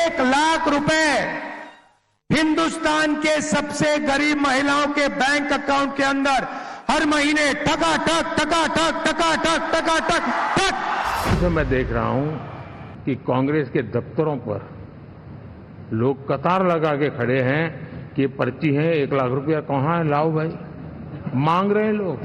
1 लाख रुपए हिंदुस्तान के सबसे गरीब महिलाओं के बैंक अकाउंट के अंदर हर महीने टकाटक टकाटक टकाटक टकाटक टक। तो मैं देख रहा हूं कि कांग्रेस के दफ्तरों पर लोग कतार लगा के खड़े हैं कि ये पर्ची है, 1 लाख रुपया कहां है, लाओ भाई, मांग रहे हैं लोग।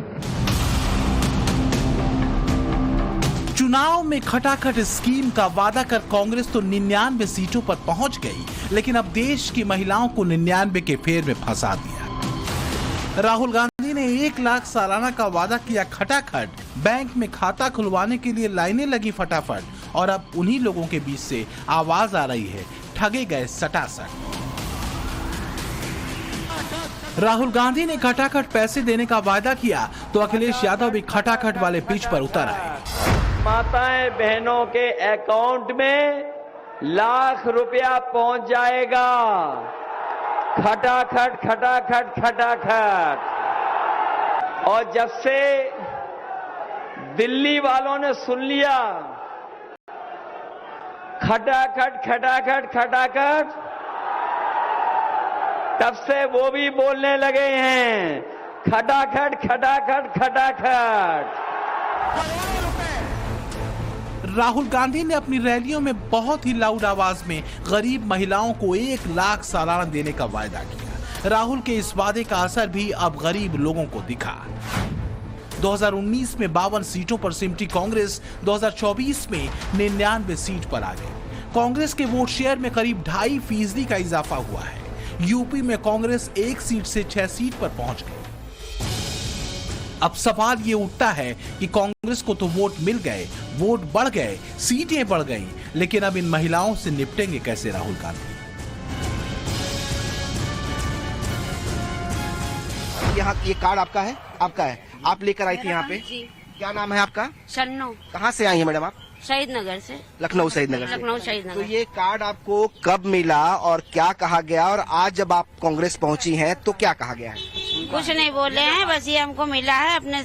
चुनाव में खटाखट स्कीम का वादा कर कांग्रेस तो 99 सीटों पर पहुंच गई, लेकिन अब देश की महिलाओं को 99 के फेर में फंसा दिया। राहुल गांधी ने 1 लाख सालाना का वादा किया खटाखट, बैंक में खाता खुलवाने के लिए लाइनें लगी फटाफट, और अब उन्हीं लोगों के बीच से आवाज आ रही है, ठगे गए सटासट। राहुल गांधी ने खटाखट पैसे देने का वादा किया तो अखिलेश यादव भी खटाखट वाले पिच पर उतर आए। माताएं बहनों के अकाउंट में लाख रुपया पहुंच जाएगा, खटाखट खटाखट खटाखट। और जब से दिल्ली वालों ने सुन लिया खटाखट खटाखट खटाखट, तब से वो भी बोलने लगे हैं खटाखट खटाखट खटाखट। राहुल गांधी ने अपनी रैलियों में बहुत ही लाउड आवाज में गरीब महिलाओं को 1 लाख सालाना देने का वायदा किया। राहुल के इस वादे का असर भी अब गरीब लोगों को दिखा। 2019 में 52 सीटों पर सिमटी कांग्रेस 2024 में 99 सीट पर आ गई। कांग्रेस के वोट शेयर में करीब 2.5% का इजाफा हुआ है। यूपी में कांग्रेस 1 सीट से 6 सीट पर पहुंच गई। अब सवाल ये उठता है कि कांग्रेस को तो वोट मिल गए, वोट बढ़ गए, सीटें बढ़ गई, लेकिन अब इन महिलाओं से निपटेंगे कैसे राहुल गांधी? यहाँ ये कार्ड आपका है? आपका है, आप लेकर आई थी यहाँ पे। क्या नाम है आपका? शन्नो। कहाँ से आई हैं मैडम आप? शहीद नगर से। लखनऊ शहीद नगर से। लखनऊ शहीद नगर। तो ये कार्ड आपको कब मिला और क्या कहा गया, और आज जब आप कांग्रेस पहुंची हैं तो क्या कहा गया है? कुछ नहीं बोले हैं, बस ये हमको मिला है अपने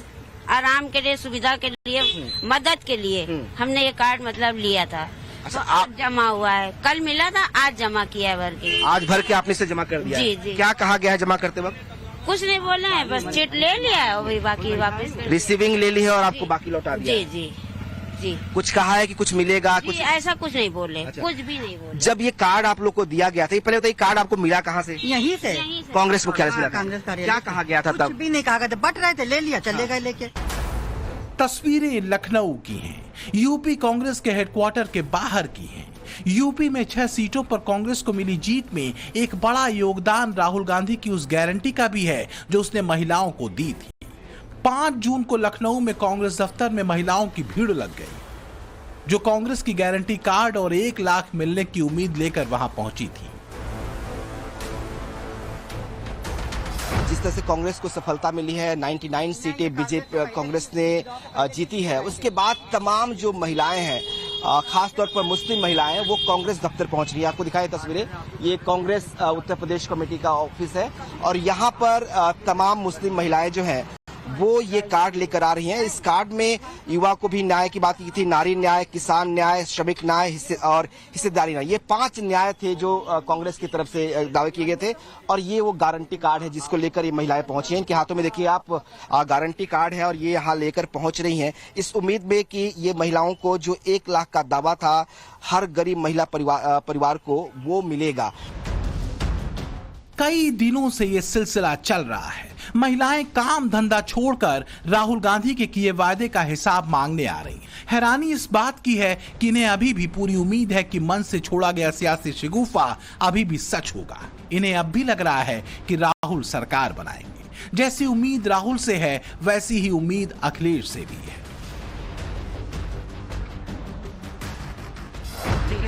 आराम के लिए, सुविधा के लिए, मदद के लिए हमने ये कार्ड मतलब लिया था। अच्छा, तो आज जमा हुआ है, कल मिला था, आज जमा किया है भर के। आज भर के आपने से जमा कर दिया? जी जी। क्या कहा गया है जमा करते वक्त? कुछ नहीं बोले हैं, बस चिट ले लिया है, वही बाकी वापस रिसीविंग ले ली है और आपको बाकी लौटा दिया? जी जी जी। कुछ कहा है कि कुछ मिलेगा? कुछ ऐसा कुछ नहीं बोले। अच्छा। कुछ भी नहीं बोले। जब ये कार्ड आप लोग को दिया गया था, ये पहले बताइए कार्ड आपको मिला कहाँ से? यहीं से, कांग्रेस मुख्यालय से मिला था? कांग्रेस कार्यालय। क्या कहा गया था तब? कुछ भी नहीं कहा गया था, बट रहे थे, ले लिया, चले गए लेके। तस्वीरें लखनऊ की हैं, यूपी कांग्रेस के हेडक्वार्टर के बाहर की हैं। यूपी में 6 सीटों पर कांग्रेस को मिली जीत में एक बड़ा योगदान राहुल गांधी की उस गारंटी का भी है जो उसने महिलाओं को दी थी। 5 जून को लखनऊ में कांग्रेस दफ्तर में महिलाओं की भीड़ लग गई, जो कांग्रेस की गारंटी कार्ड और 1 लाख मिलने की उम्मीद लेकर वहां पहुंची थी। जिस तरह से कांग्रेस को सफलता मिली है, 99 सीटें बीजेपी कांग्रेस ने जीती है, उसके बाद तमाम जो महिलाएं हैं, खासतौर पर मुस्लिम महिलाएं, वो कांग्रेस दफ्तर पहुंच रही है। आपको दिखाई तस्वीरें, ये कांग्रेस उत्तर प्रदेश कमेटी का ऑफिस है और यहाँ पर तमाम मुस्लिम महिलाएं जो हैं वो ये कार्ड लेकर आ रही हैं। इस कार्ड में युवा को भी न्याय की बात की थी, नारी न्याय, किसान न्याय, श्रमिक न्याय और हिस्सेदारी न्याय, ये 5 न्याय थे जो कांग्रेस की तरफ से दावे किए गए थे। और ये वो गारंटी कार्ड है जिसको लेकर ये महिलाएं पहुंची हैं। इनके हाथों में देखिए आप गारंटी कार्ड है और ये यहाँ लेकर पहुंच रही हैं इस उम्मीद में कि ये महिलाओं को जो 1 लाख का दावा था हर गरीब महिला परिवार को वो मिलेगा। कई दिनों से ये सिलसिला चल रहा है। महिलाएं काम धंधा छोड़कर राहुल गांधी के किए वादे का हिसाब मांगने आ रही। हैरानी इस बात की है कि इन्हें अभी भी पूरी उम्मीद है कि मन से छोड़ा गया सियासी शिगुफा अभी भी सच होगा। इन्हें अब भी लग रहा है कि राहुल सरकार बनाएंगे। जैसी उम्मीद राहुल से है, वैसी ही उम्मीद अखिलेश से भी है।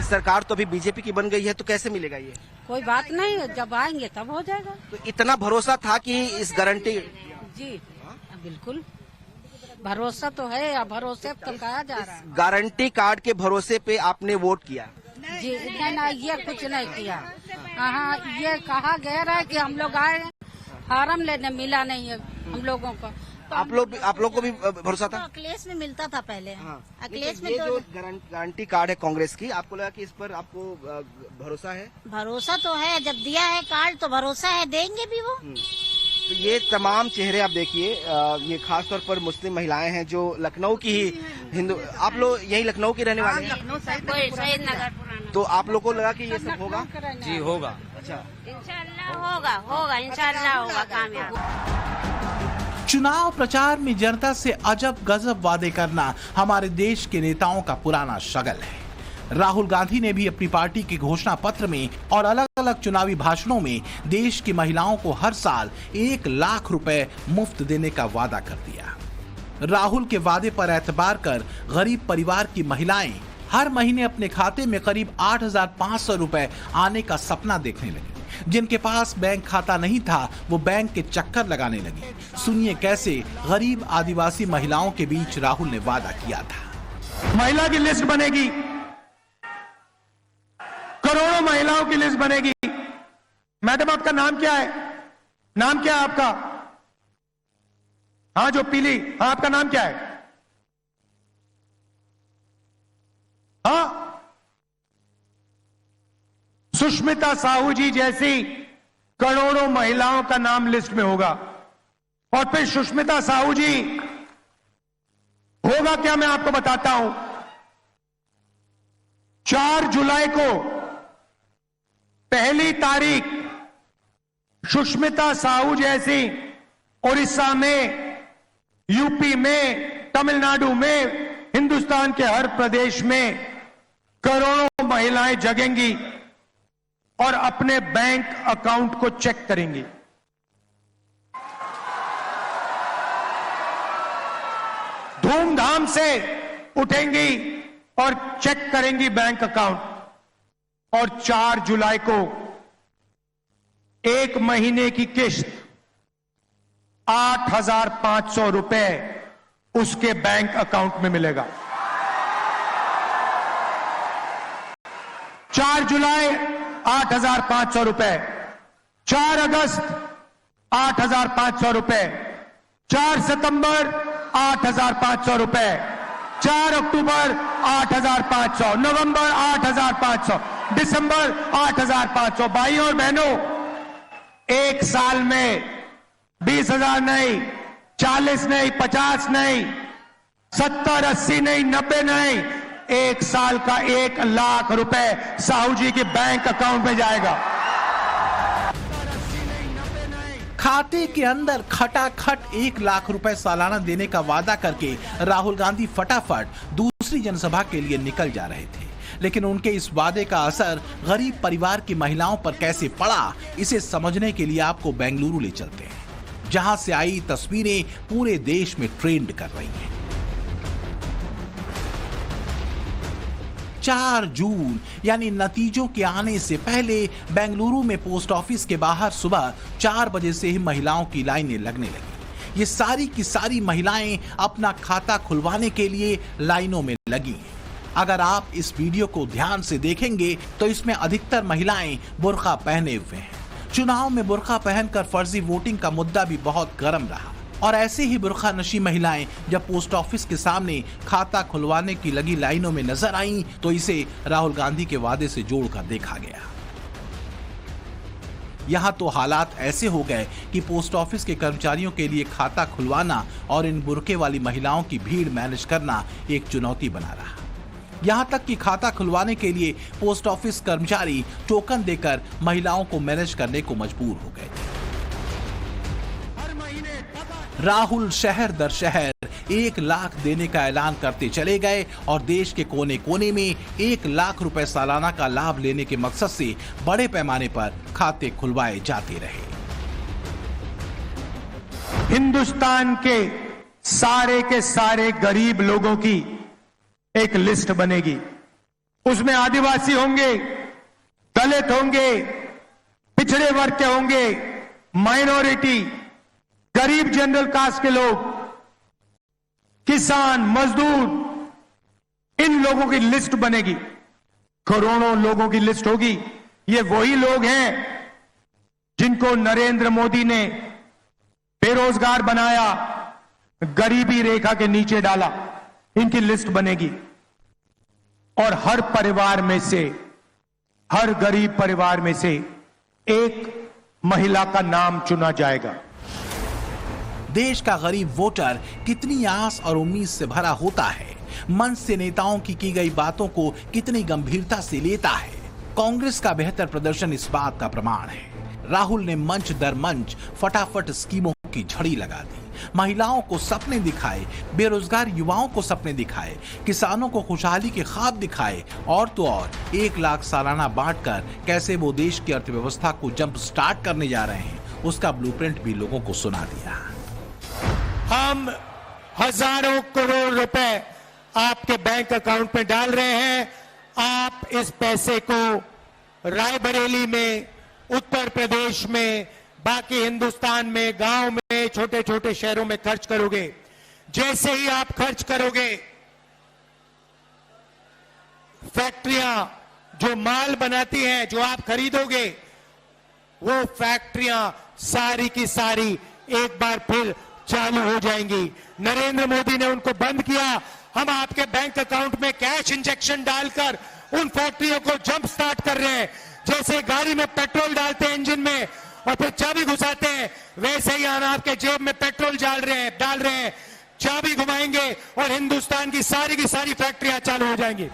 सरकार तो अभी बीजेपी की बन गई है, तो कैसे मिलेगा ये? कोई बात नहीं, जब आएंगे तब हो जाएगा। तो इतना भरोसा था कि इस गारंटी? जी बिल्कुल, भरोसा तो है, या भरोसे तो कहा जा रहा है। गारंटी कार्ड के भरोसे पे आपने वोट किया? जी नहीं, ये कुछ नहीं किया। हाँ, ये कहा गया रहा है कि हम लोग आए, फार्म लेने मिला नहीं है हम लोगों को, आप लोग को भी भरोसा था? अखिलेश में मिलता था पहले। हाँ। अखिलेश में ये तो जो गारंटी कार्ड है कांग्रेस की, आपको लगा कि इस पर आपको भरोसा है? भरोसा तो है, जब दिया है कार्ड तो भरोसा है, देंगे भी वो। तो ये तमाम चेहरे आप देखिए, ये खास तौर पर मुस्लिम महिलाएं हैं जो लखनऊ की ही हिंदू, आप लोग यही लखनऊ की रहने वाले हैं? शहीद नगर पुराना। तो आप लोग को लगा कि ये सब होगा? जी होगा। अच्छा, इंशाल्लाह होगा इंशाल्लाह होगा कामयाब। चुनाव प्रचार में जनता से अजब गजब वादे करना हमारे देश के नेताओं का पुराना शगल है। राहुल गांधी ने भी अपनी पार्टी के घोषणा पत्र में और अलग अलग चुनावी भाषणों में देश की महिलाओं को हर साल 1 लाख रुपए मुफ्त देने का वादा कर दिया। राहुल के वादे पर एतबार कर गरीब परिवार की महिलाएं हर महीने अपने खाते में करीब 8,500 रुपए आने का सपना देखने लगी। जिनके पास बैंक खाता नहीं था वो बैंक के चक्कर लगाने लगी। सुनिए कैसे गरीब आदिवासी महिलाओं के बीच राहुल ने वादा किया था। महिला की लिस्ट बनेगी, करोड़ों महिलाओं की लिस्ट बनेगी। मैडम आपका नाम क्या है? नाम क्या है आपका? हाँ जो पीली, हाँ आपका नाम क्या है? हाँ, सुष्मिता साहू जी जैसी करोड़ों महिलाओं का नाम लिस्ट में होगा। और फिर सुष्मिता साहू जी होगा क्या, मैं आपको बताता हूं। 4 जुलाई को पहली तारीख सुष्मिता साहू जैसी उड़ीसा में, यूपी में, तमिलनाडु में, हिंदुस्तान के हर प्रदेश में करोड़ों महिलाएं जगेंगी और अपने बैंक अकाउंट को चेक करेंगी। धूमधाम से उठेंगी और चेक करेंगी बैंक अकाउंट। और 4 जुलाई को 1 महीने की किस्त 8,500 रुपए उसके बैंक अकाउंट में मिलेगा। 4 जुलाई 8,500 रुपए, 4 अगस्त 8,500 रुपए, 4 सितंबर 8,500 रुपए, 4 अक्टूबर 8,500, नवंबर 8,500, दिसंबर 8,500। भाइयों और बहनों, एक साल में 20,000 नहीं, 40 नहीं, 50 नहीं, 70, 80 नहीं, 90 नहीं, एक साल का 1 लाख रुपए साहू जी के बैंक अकाउंट में जाएगा। खाते के अंदर खटाखट 1 लाख रुपए सालाना देने का वादा करके राहुल गांधी फटाफट दूसरी जनसभा के लिए निकल जा रहे थे। लेकिन उनके इस वादे का असर गरीब परिवार की महिलाओं पर कैसे पड़ा, इसे समझने के लिए आपको बेंगलुरु ले चलते हैं, जहां से आई तस्वीरें पूरे देश में ट्रेंड कर रही हैं। 4 जून यानी नतीजों के आने से पहले बेंगलुरु में पोस्ट ऑफिस के बाहर सुबह 4 बजे से ही महिलाओं की लाइनें लगने लगी। ये सारी की सारी महिलाएं अपना खाता खुलवाने के लिए लाइनों में लगी हैं। अगर आप इस वीडियो को ध्यान से देखेंगे तो इसमें अधिकतर महिलाएं बुर्का पहने हुए हैं। चुनाव में बुर्का पहनकर फर्जी वोटिंग का मुद्दा भी बहुत गर्म रहा और ऐसे ही बुर्का नशी महिलाएं जब पोस्ट ऑफिस के सामने खाता खुलवाने की लगी लाइनों में नजर आईं तो इसे राहुल गांधी के वादे से जोड़कर देखा गया। यहां तो हालात ऐसे हो गए कि पोस्ट ऑफिस के कर्मचारियों के लिए खाता खुलवाना और इन बुर्के वाली महिलाओं की भीड़ मैनेज करना एक चुनौती बना रहा। यहां तक कि खाता खुलवाने के लिए पोस्ट ऑफिस कर्मचारी टोकन देकर महिलाओं को मैनेज करने को मजबूर हो गए थे। राहुल शहर दर शहर 1 लाख देने का ऐलान करते चले गए और देश के कोने कोने में 1 लाख रुपए सालाना का लाभ लेने के मकसद से बड़े पैमाने पर खाते खुलवाए जाते रहे। हिंदुस्तान के सारे गरीब लोगों की एक लिस्ट बनेगी। उसमें आदिवासी होंगे, दलित होंगे, पिछड़े वर्ग के होंगे, माइनॉरिटी, गरीब जनरल कास्ट के लोग, किसान, मजदूर, इन लोगों की लिस्ट बनेगी। करोड़ों लोगों की लिस्ट होगी। ये वही लोग हैं जिनको नरेंद्र मोदी ने बेरोजगार बनाया, गरीबी रेखा के नीचे डाला, इनकी लिस्ट बनेगी और हर परिवार में से, हर गरीब परिवार में से एक महिला का नाम चुना जाएगा। देश का गरीब वोटर कितनी आस और उम्मीद से भरा होता है, मंच से नेताओं की गई बातों को कितनी गंभीरता से लेता है, कांग्रेस का बेहतर प्रदर्शन इस बात का प्रमाण है। राहुल ने मंच दर मंच फटाफट स्कीमों की झड़ी लगा दी, महिलाओं को सपने दिखाए, बेरोजगार युवाओं को सपने दिखाए, किसानों को खुशहाली के ख्वाब दिखाए और तो और 1 लाख सालाना बांटकर कैसे वो देश की अर्थव्यवस्था को जंप स्टार्ट करने जा रहे हैं, उसका ब्लूप्रिंट भी लोगों को सुना दिया। हम हजारों करोड़ रुपए आपके बैंक अकाउंट में डाल रहे हैं। आप इस पैसे को रायबरेली में, उत्तर प्रदेश में, बाकी हिंदुस्तान में, गांव में, छोटे छोटे शहरों में खर्च करोगे। जैसे ही आप खर्च करोगे, फैक्ट्रियां जो माल बनाती हैं, जो आप खरीदोगे, वो फैक्ट्रियां सारी की सारी एक बार फिर चालू हो जाएंगी। नरेंद्र मोदी ने उनको बंद किया, हम आपके बैंक अकाउंट में कैश इंजेक्शन डालकर उन फैक्ट्रियों को जंप स्टार्ट कर रहे हैं। जैसे गाड़ी में पेट्रोल डालते हैं इंजन में और फिर चाबी घुसाते हैं, वैसे ही हम आपके जेब में पेट्रोल डाल रहे हैं, चाबी घुमाएंगे और हिंदुस्तान की सारी फैक्ट्रियां चालू हो जाएंगी।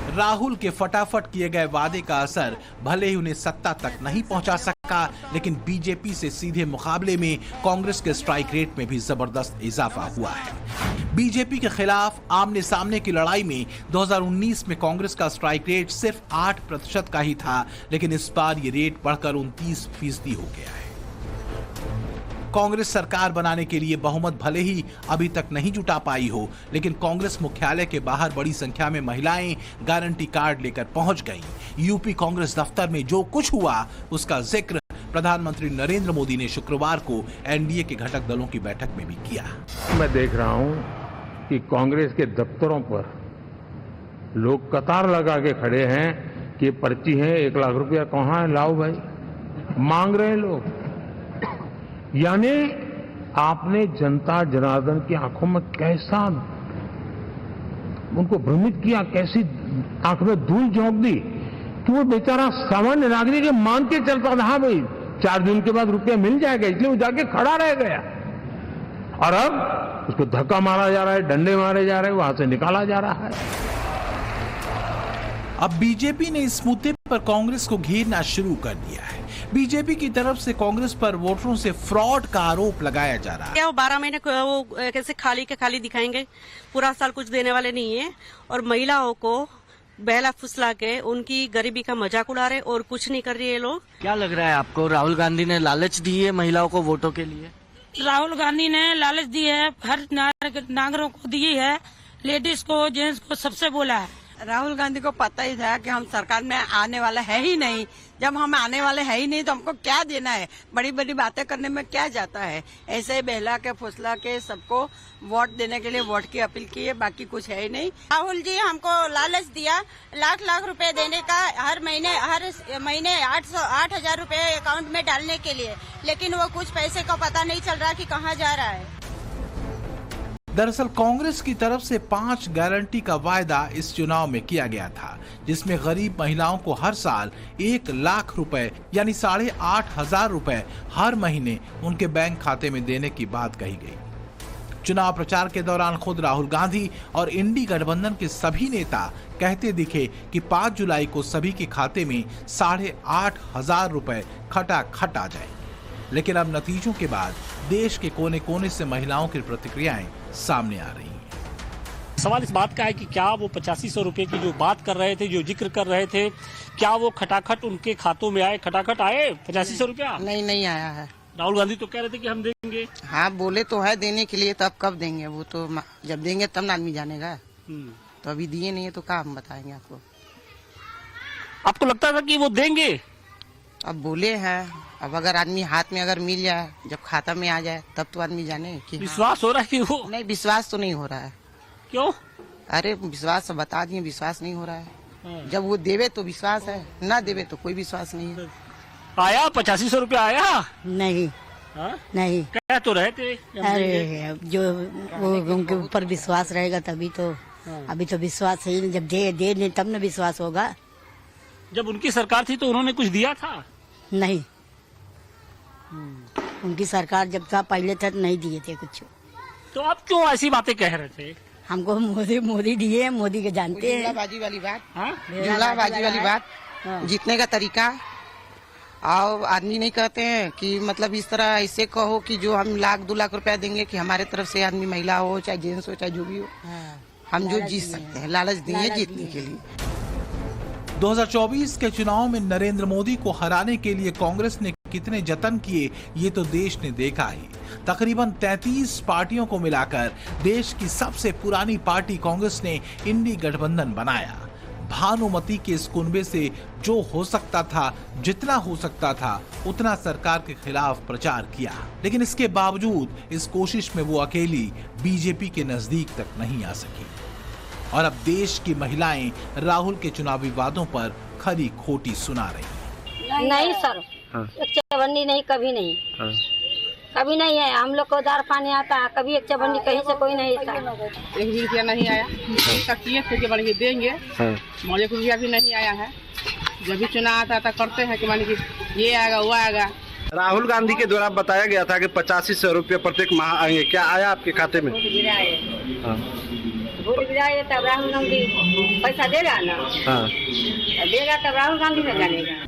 राहुल के फटाफट किए गए वादे का असर भले ही उन्हें सत्ता तक नहीं पहुंचा सका, लेकिन बीजेपी से सीधे मुकाबले में कांग्रेस के स्ट्राइक रेट में भी जबरदस्त इजाफा हुआ है। बीजेपी के खिलाफ आमने सामने की लड़ाई में 2019 में कांग्रेस का स्ट्राइक रेट सिर्फ 8% का ही था, लेकिन इस बार ये रेट बढ़कर 29% हो गया है। कांग्रेस सरकार बनाने के लिए बहुमत भले ही अभी तक नहीं जुटा पाई हो, लेकिन कांग्रेस मुख्यालय के बाहर बड़ी संख्या में महिलाएं गारंटी कार्ड लेकर पहुंच गईं। यूपी कांग्रेस दफ्तर में जो कुछ हुआ उसका जिक्र प्रधानमंत्री नरेंद्र मोदी ने शुक्रवार को एनडीए के घटक दलों की बैठक में भी किया। मैं देख रहा हूं कि कांग्रेस के दफ्तरों पर लोग कतार लगा के खड़े हैं कि पर्ची है, 1 लाख रुपया कहां है, लाओ भाई, मांग रहे हैं लोग। यानी आपने जनता जनार्दन की आंखों में कैसा उनको भ्रमित किया, कैसी आंख में धूल झोंक दी कि वो बेचारा सामान्य नागरिक मान के चलता था, हाँ भाई 4 दिन के बाद रुपया मिल जाएगा, इसलिए वो जाके खड़ा रह गया। और अब उसको धक्का मारा जा रहा है, डंडे मारे जा रहे हैं, वहां से निकाला जा रहा है। अब बीजेपी ने इस मुद्दे पर कांग्रेस को घेरना शुरू कर दिया है। बीजेपी की तरफ से कांग्रेस पर वोटरों से फ्रॉड का आरोप लगाया जा रहा है। क्या वो 12 महीने वो कैसे खाली के खाली दिखाएंगे, पूरा साल कुछ देने वाले नहीं है, और महिलाओं को बहला फुसला के उनकी गरीबी का मजाक उड़ा रहे और कुछ नहीं कर रही है लोग। क्या लग रहा है आपको, राहुल गांधी ने लालच दी है महिलाओं को वोटों के लिए? राहुल गांधी ने लालच दी है, हर नागरिकों को दी है, लेडीज को, जेंट्स को, सबसे बोला है। राहुल गांधी को पता ही था कि हम सरकार में आने वाला है ही नहीं। जब हम आने वाले है ही नहीं तो हमको क्या देना है, बड़ी बड़ी बातें करने में क्या जाता है। ऐसे ही बहला के फुसला के सबको वोट देने के लिए वोट की अपील की है, बाकी कुछ है ही नहीं। राहुल जी हमको लालच दिया लाख रुपए देने का, हर महीने 8,000 रुपए अकाउंट में डालने के लिए, लेकिन वो कुछ पैसे का पता नहीं चल रहा कि कहाँ जा रहा है। दरअसल कांग्रेस की तरफ से 5 गारंटी का वायदा इस चुनाव में किया गया था, जिसमें गरीब महिलाओं को हर साल 1 लाख रुपए यानी 8,500 रुपए हर महीने उनके बैंक खाते में देने की बात कही गई। चुनाव प्रचार के दौरान खुद राहुल गांधी और इंडी गठबंधन के सभी नेता कहते दिखे कि 5 जुलाई को सभी के खाते में 8,500 रुपए खटाखट आ जाए। लेकिन अब नतीजों के बाद देश के कोने कोने से महिलाओं की प्रतिक्रियाएं सामने आ रही हैं। सवाल इस बात का है कि क्या वो 8500 रुपए की जो बात कर रहे थे, जो जिक्र कर रहे थे, क्या वो खटाखट उनके खातों में आए? खटाखट आए 8500 रुपया? नहीं आया है। राहुल गांधी तो कह रहे थे कि हम देंगे। हाँ बोले तो है देने के लिए, तब कब देंगे? वो तो जब देंगे तब ना आदमी जानेगा। तो अभी दिए नहीं है तो क्या हम बताएंगे आपको। आपको लगता था कि वो देंगे? अब बोले हैं, अब अगर आदमी हाथ में अगर मिल जाए, जब खाता में आ जाए तब तो आदमी जाने कि विश्वास हो रहा है कि वो। नहीं, विश्वास तो नहीं हो रहा है। क्यों? अरे विश्वास बता दिए, विश्वास नहीं हो रहा है। जब वो देवे तो विश्वास है, ना देवे तो कोई विश्वास नहीं है। आया 8500 रुपया आया? नहीं। हा? नहीं। कैश कह तो रहे थे। अरे जो वो उनके ऊपर विश्वास रहेगा तभी तो, अभी तो विश्वास ही नहीं, जब दे नहीं तब न विश्वास होगा। जब उनकी सरकार थी तो उन्होंने कुछ दिया था? नहीं, उनकी सरकार जब था पहले था तो नहीं दिए थे कुछ। तो आप क्यों ऐसी बातें कह रहे थे? हमको मोदी दिए, मोदी के जानते हैं। जुमलाबाजी वाली बात, जुमलाबाजी वाली बात, जीतने का तरीका। और आदमी नहीं कहते हैं कि मतलब इस तरह ऐसे कहो कि जो हम 1-2 लाख रुपया देंगे कि हमारे तरफ से आदमी महिला हो चाहे जेंट्स हो चाहे जो भी हो, हम जो जीत सकते हैं, लालच दिए जीतने के लिए। 2024 के चुनाव में नरेंद्र मोदी को हराने के लिए कांग्रेस ने कितने जतन किए ये तो देश ने देखा ही। तकरीबन 33 पार्टियों को मिलाकर देश की सबसे पुरानी पार्टी कांग्रेस ने इंडी गठबंधन बनाया। भानुमति के इस कुनबे से जो हो सकता था, जितना हो सकता था, उतना सरकार के खिलाफ प्रचार किया, लेकिन इसके बावजूद इस कोशिश में वो अकेली बीजेपी के नजदीक तक नहीं आ सकी। और अब देश की महिलाएं राहुल के चुनावी वादों पर खरी खोटी सुना रही। नहीं सर, एक चवन्नी नहीं, कभी नहीं, कभी नहीं है। हम लोग को दार पानी आता है, कभी एक चवन्नी कहीं से कोई नहीं आता। 1 भी रुपया नहीं आया, किए थे कि देंगे, मुझे रुपया भी नहीं आया है। जब भी चुनाव आता था करते हैं कि मान कि ये आएगा वो आएगा। राहुल गांधी के द्वारा बताया गया था कि 8500 रुपये प्रत्येक माह आएंगे, क्या आया आपके खाते में? वोट गिराए तब राहुल गांधी पैसा देगा ना, देगा तब राहुल गांधी न जानेगा।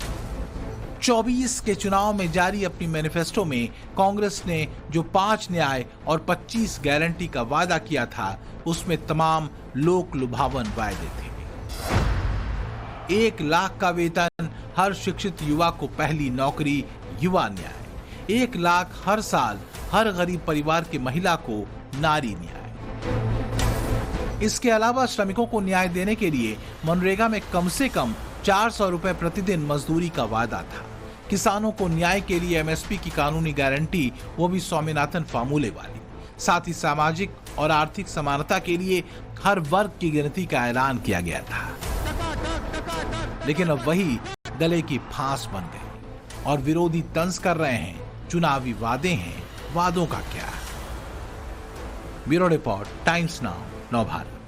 24 के चुनाव में जारी अपनी मैनिफेस्टो में कांग्रेस ने जो 5 न्याय और 25 गारंटी का वादा किया था, उसमें तमाम लोक लुभावन वायदे थे। 1 लाख का वेतन, हर शिक्षित युवा को पहली नौकरी, युवा न्याय, 1 लाख हर साल हर गरीब परिवार की महिला को नारी न्याय। इसके अलावा श्रमिकों को न्याय देने के लिए मनरेगा में कम से कम 400 रुपए प्रतिदिन मजदूरी का वादा था। किसानों को न्याय के लिए एमएसपी की कानूनी गारंटी, वो भी स्वामीनाथन फार्मूले वाली। साथ ही सामाजिक और आर्थिक समानता के लिए हर वर्ग की गिनती का ऐलान किया गया था। लेकिन अब वही गले की फांस बन गई और विरोधी तंज कर रहे हैं। चुनावी वादे हैं, वादों का क्या? Bureau report, times now, Navbharat.